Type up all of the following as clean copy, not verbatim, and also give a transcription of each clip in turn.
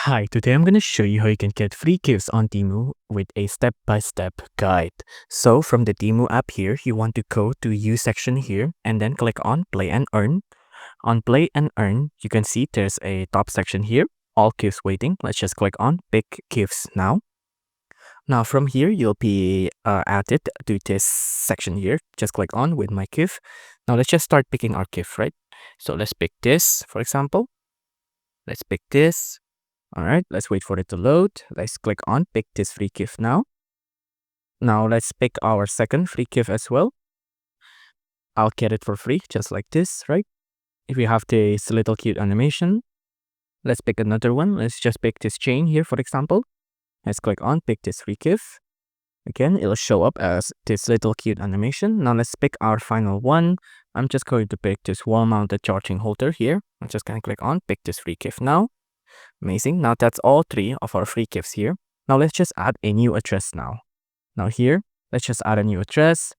Hi, today I'm going to show you how you can get free gifts on TEMU with a step-by-step guide. So from the TEMU app here, you want to go to use section here and then click on play and earn. On play and earn, you can see there's a top section here, all gifts waiting. Let's just click on pick gifts now. Now from here, you'll be added to this section here. Just click on with my gift. Now let's just start picking our gift, right? So let's pick this, for example. Let's pick this. All right, let's wait for it to load. Let's click on pick this free gift now. Now let's pick our second free gift as well. I'll get it for free, just like this, right? If we have this little cute animation, let's pick another one. Let's just pick this chain here, for example. Let's click on pick this free gift. Again, it'll show up as this little cute animation. Now let's pick our final one. I'm just going to pick this wall-mounted charging holder here. I'm just going to click on pick this free gift now. Amazing. Now that's all three of our free gifts here. Now let's just add a new address now. Now here, let's just add a new address.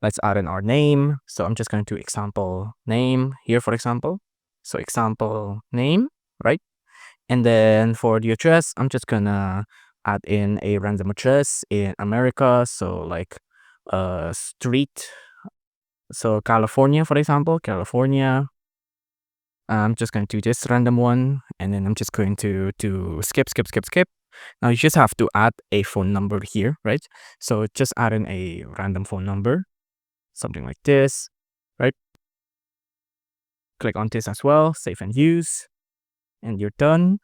Let's add in our name. So I'm just going to example name here, for example. So example name, right? And then for the address, I'm just gonna add in a random address in America. So like street. So California, for example, California. I'm just going to do this random one, and then I'm just going to skip. Now you just have to add a phone number here, right? So just add in a random phone number, something like this, right? Click on this as well, save and use, and you're done.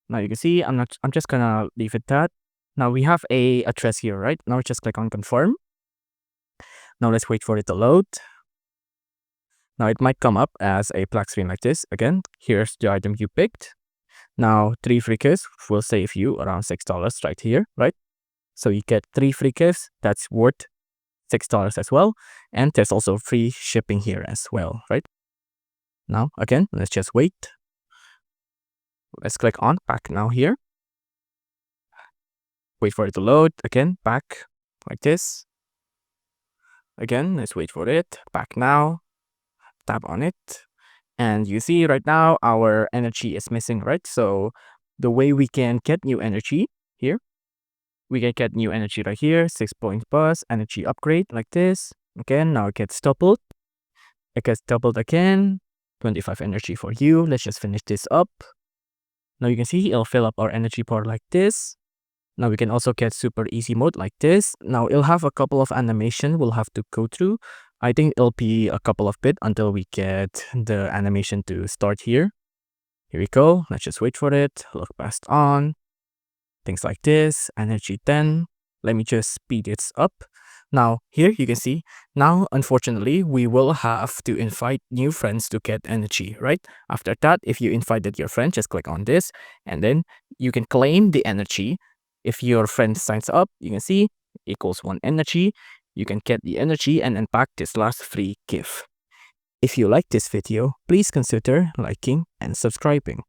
Now you can see I'm just gonna leave it that. Now we have a address here, right? Now just click on confirm. Now let's wait for it to load. Now it might come up as a black screen like this. Again, here's the item you picked. Now 3 free gifts will save you around $6 right here, right? So you get 3 free gifts that's worth $6 as well. And there's also free shipping here as well, right? Now again, let's just wait. Let's click on back now here. Wait for it to load. Again, back like this. Again, let's wait for it. Back now. Tap on it. And you see right now our energy is missing, right? So the way we can get new energy here, we can get new energy right here, 6 points plus, energy upgrade like this. Again, now it gets doubled. It gets doubled again, 25 energy for you. Let's just finish this up. Now you can see it'll fill up our energy bar like this. Now we can also get super easy mode like this. Now it'll have a couple of animation we'll have to go through. I think it'll be a couple of bits until we get the animation to start here. Here we go. Let's just wait for it. Look past on. Things like this. Energy 10. Let me just speed it up. Now here you can see. Now unfortunately we will have to invite new friends to get energy, right? After that, if you invited your friend, just click on this and then you can claim the energy. If your friend signs up, you can see equals 1 energy. You can get the energy and unpack this last free gift. If you like this video, please consider liking and subscribing.